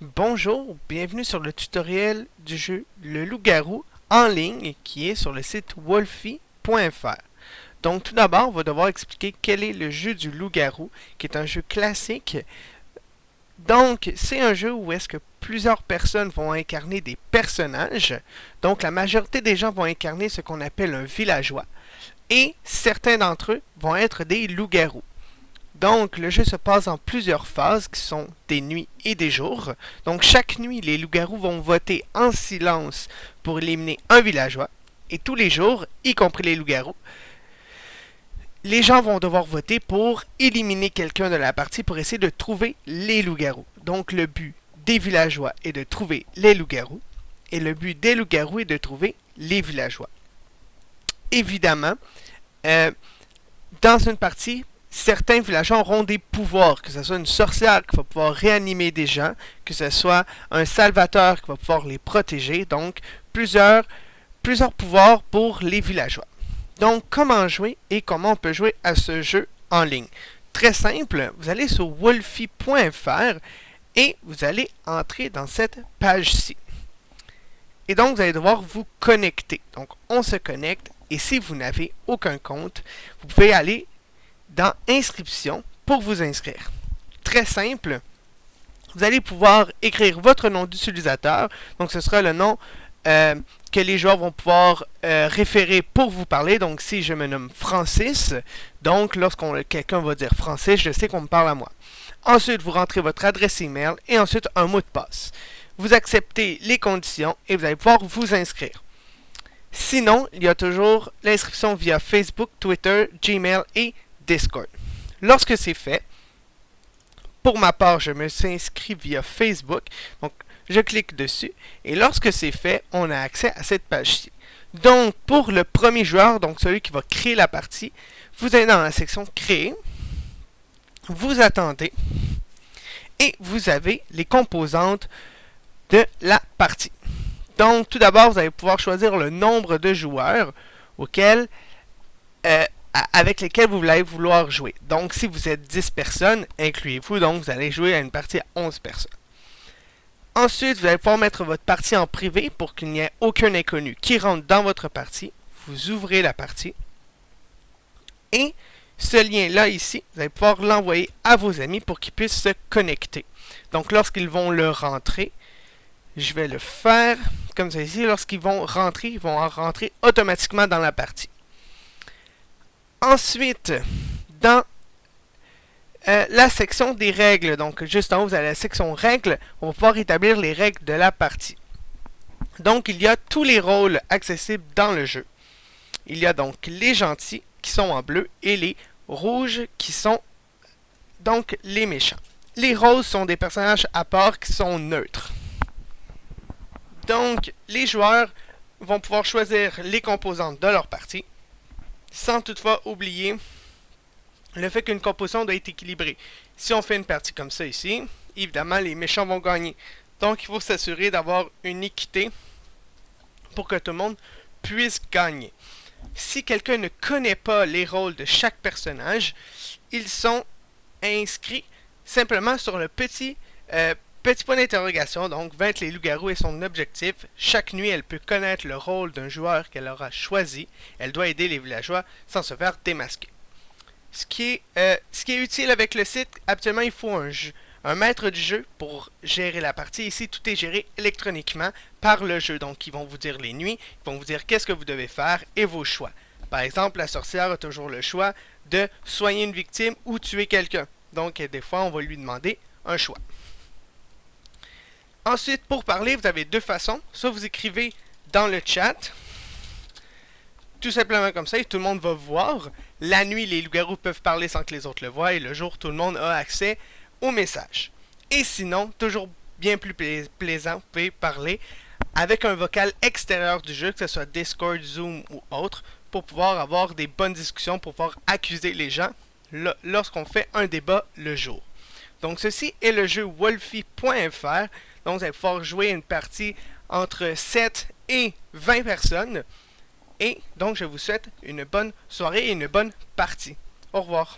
Bonjour, bienvenue sur le tutoriel du jeu Le Loup-garou en ligne qui est sur le site wolfie.fr. Donc tout d'abord, on va devoir expliquer quel est le jeu du loup-garou, qui est un jeu classique. Donc c'est un jeu où est-ce que plusieurs personnes vont incarner des personnages. Donc la majorité des gens vont incarner ce qu'on appelle un villageois. Et certains d'entre eux vont être des loups-garous. Donc, le jeu se passe en plusieurs phases qui sont des nuits et des jours. Donc, chaque nuit, les loups-garous vont voter en silence pour éliminer un villageois. Et tous les jours, y compris les loups-garous, les gens vont devoir voter pour éliminer quelqu'un de la partie pour essayer de trouver les loups-garous. Donc, le but des villageois est de trouver les loups-garous. Et le but des loups-garous est de trouver les villageois. Évidemment, dans une partie, certains villageois auront des pouvoirs, que ce soit une sorcière qui va pouvoir réanimer des gens, que ce soit un salvateur qui va pouvoir les protéger, donc plusieurs pouvoirs pour les villageois. Donc, comment jouer et comment on peut jouer à ce jeu en ligne? Très simple, vous allez sur wolfie.fr et vous allez entrer dans cette page-ci. Et donc, vous allez devoir vous connecter. Donc, on se connecte et si vous n'avez aucun compte, vous pouvez aller dans Inscription pour vous inscrire. Très simple, vous allez pouvoir écrire votre nom d'utilisateur, donc ce sera le nom que les joueurs vont pouvoir référer pour vous parler. Donc si je me nomme Francis, donc quelqu'un va dire Francis, je sais qu'on me parle à moi. Ensuite, vous rentrez votre adresse email et ensuite un mot de passe. Vous acceptez les conditions et vous allez pouvoir vous inscrire. Sinon, il y a toujours l'inscription via Facebook, Twitter, Gmail et Discord. Lorsque c'est fait, pour ma part, je me suis inscrit via Facebook. Donc, je clique dessus. Et lorsque c'est fait, on a accès à cette page-ci. Donc, pour le premier joueur, donc celui qui va créer la partie, vous allez dans la section Créer. Vous attendez. Et vous avez les composantes de la partie. Donc, tout d'abord, vous allez pouvoir choisir le nombre de joueurs avec lesquels vous allez vouloir jouer. Donc, si vous êtes 10 personnes, incluez-vous, donc vous allez jouer à une partie à 11 personnes. Ensuite, vous allez pouvoir mettre votre partie en privé pour qu'il n'y ait aucun inconnu qui rentre dans votre partie. Vous ouvrez la partie. Et ce lien-là ici, vous allez pouvoir l'envoyer à vos amis pour qu'ils puissent se connecter. Donc, lorsqu'ils vont le rentrer, je vais le faire comme ça ici. Lorsqu'ils vont rentrer automatiquement dans la partie. Ensuite, dans la section des règles, donc juste en haut, vous avez la section règles, on va pouvoir établir les règles de la partie. Donc, il y a tous les rôles accessibles dans le jeu. Il y a donc les gentils qui sont en bleu et les rouges qui sont donc les méchants. Les roses sont des personnages à part qui sont neutres. Donc, les joueurs vont pouvoir choisir les composantes de leur partie, sans toutefois oublier le fait qu'une composition doit être équilibrée. Si on fait une partie comme ça ici, évidemment, les méchants vont gagner. Donc, il faut s'assurer d'avoir une équité pour que tout le monde puisse gagner. Si quelqu'un ne connaît pas les rôles de chaque personnage, ils sont inscrits simplement sur le petit point d'interrogation. Donc, vaincre les loups-garous est son objectif. Chaque nuit, elle peut connaître le rôle d'un joueur qu'elle aura choisi. Elle doit aider les villageois sans se faire démasquer. Ce qui est utile avec le site, actuellement, il faut un maître du jeu pour gérer la partie. Ici, tout est géré électroniquement par le jeu. Donc, ils vont vous dire les nuits, ils vont vous dire qu'est-ce que vous devez faire et vos choix. Par exemple, la sorcière a toujours le choix de soigner une victime ou tuer quelqu'un. Donc, des fois, on va lui demander un choix. Ensuite, pour parler, vous avez deux façons. Soit vous écrivez dans le chat, tout simplement comme ça, et tout le monde va voir. La nuit, les loups-garous peuvent parler sans que les autres le voient, et le jour, tout le monde a accès au message. Et sinon, toujours bien plus plaisant, vous pouvez parler avec un vocal extérieur du jeu, que ce soit Discord, Zoom ou autre, pour pouvoir avoir des bonnes discussions, pour pouvoir accuser les gens lorsqu'on fait un débat le jour. Donc, ceci est le jeu wolfie.fr. Donc, vous allez pouvoir jouer une partie entre 7 et 20 personnes. Et donc, je vous souhaite une bonne soirée et une bonne partie. Au revoir.